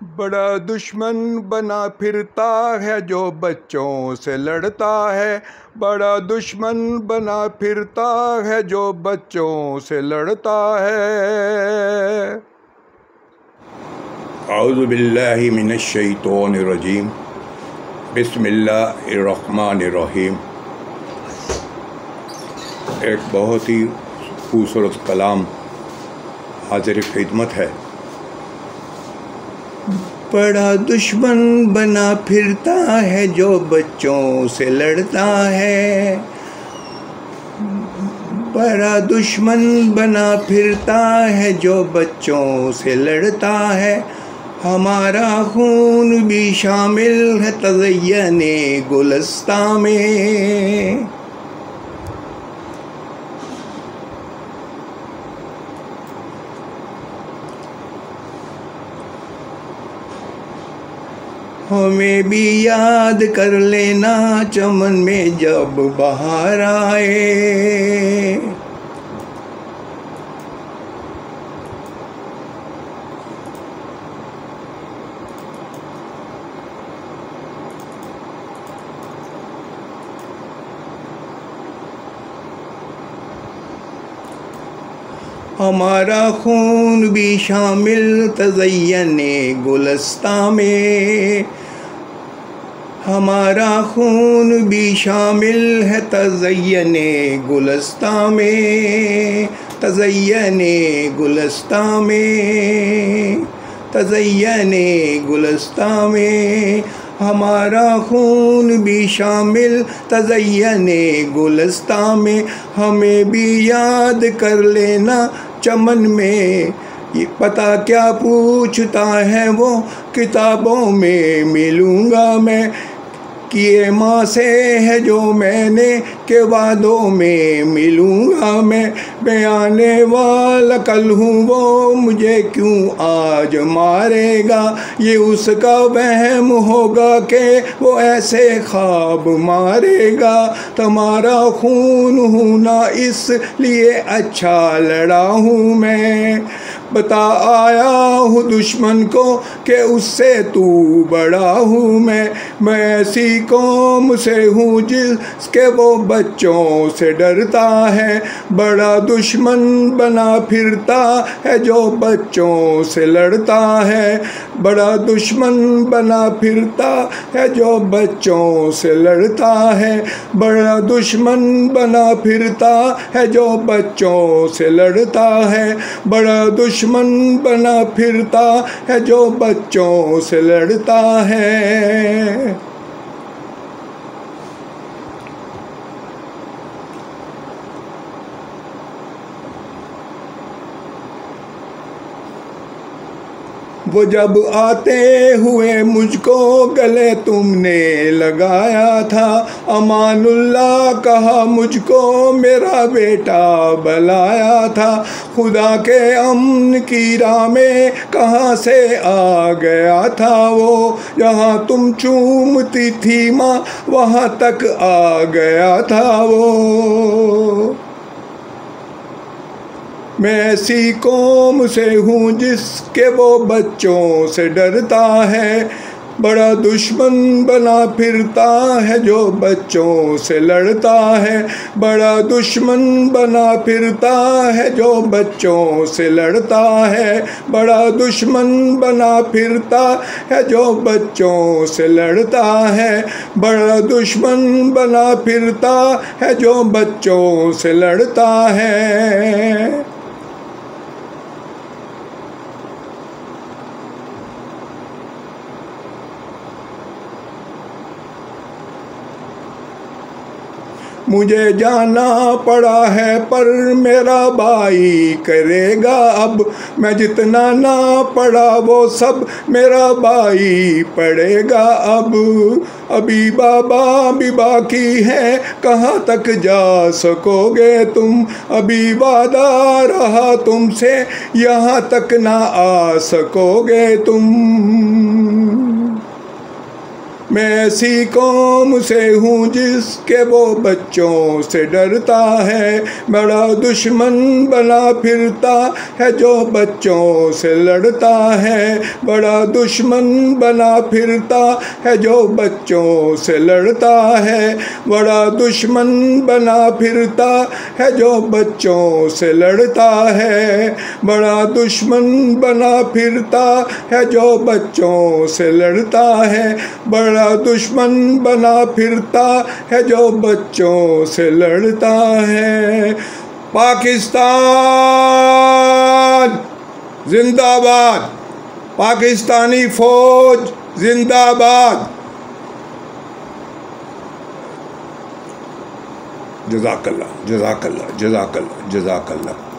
बड़ा दुश्मन बना फिरता है जो बच्चों से लड़ता है। बड़ा दुश्मन बना फिरता है जो बच्चों से लड़ता है। औज़ु बिल्लाहि मिनश शैतानिर रजीम। बिस्मिल्लाहिर रहमानिर रहीम। एक बहुत ही खूबसूरत कलाम हाजिर खिदमत है। बड़ा दुश्मन बना फिरता है जो बच्चों से लड़ता है। बड़ा दुश्मन बना फिरता है जो बच्चों से लड़ता है। हमारा खून भी शामिल है तज़य्यने गुलस्ता में। हमें भी याद कर लेना चमन में जब बहार आए। हमारा खून भी शामिल तज़य्यने गुलस्ता में। हमारा खून भी शामिल है तज़य्यने गुलस्ता में। तज़य्यने गुलस्ता में। तज़य्यने गुलस्ता में। हमारा खून भी शामिल तज़य्यने गुलस्ता में। हमें भी याद कर लेना चमन में। ये पता क्या पूछता है वो, किताबों में मिलूँगा मैं। किए माँ से है जो मैंने, के वादों में मिलूँगा मैं आने वाला कल हूँ वो मुझे क्यों आज मारेगा। ये उसका वहम होगा कि वो ऐसे ख्वाब मारेगा। तुम्हारा खून हूँ ना इसलिए अच्छा लड़ा हूँ मैं। बता आया हूँ दुश्मन को कि उससे तू बड़ा हूँ मैं ऐसी कौम से हूँ जिसके वो बच्चों से डरता है। बड़ा दुश्मन बना फिरता है जो बच्चों से लड़ता है। बड़ा दुश्मन बना फिरता है जो बच्चों से लड़ता है। बड़ा दुश्मन बना फिरता है जो बच्चों से लड़ता है। बड़ा दुश्मन बना फिरता है जो बच्चों से लड़ता है। वो जब आते हुए मुझको गले तुमने लगाया था। अमानुल्लाह कहा मुझको मेरा बेटा बलाया था। खुदा के अमन की राह में कहाँ से आ गया था वो। जहाँ तुम चूमती थी माँ वहाँ तक आ गया था वो। मैं ऐसी कौम से हूँ जिसके वो बच्चों से डरता है। बड़ा दुश्मन बना फिरता है जो बच्चों से लड़ता है। बड़ा दुश्मन बना फिरता है जो बच्चों से लड़ता है। बड़ा दुश्मन बना फिरता है जो बच्चों से लड़ता है। बड़ा दुश्मन बना फिरता है जो बच्चों से लड़ता है। मुझे जाना पड़ा है पर मेरा भाई करेगा अब। मैं जितना ना पढ़ा वो सब मेरा भाई पढ़ेगा अब। अभी बाबा भी बाकी है कहाँ तक जा सकोगे तुम। अभी वादा रहा तुमसे यहाँ तक ना आ सकोगे तुम। मैं ऐसी कौम से हूँ जिसके वो बच्चों से डरता है, बड़ा दुश्मन बना फिरता है जो बच्चों से लड़ता है, बड़ा दुश्मन बना फिरता है जो बच्चों से लड़ता है, बड़ा दुश्मन बना फिरता है जो बच्चों से लड़ता है, बड़ा दुश्मन बना फिरता है जो बच्चों से लड़ता है, बड़ा दुश्मन बना फिरता है जो बच्चों से लड़ता है। पाकिस्तान जिंदाबाद, पाकिस्तानी फौज जिंदाबाद। जज़ाकल्लाह जज़ाकल्लाह जज़ाकल्लाह जज़ाकल्लाह।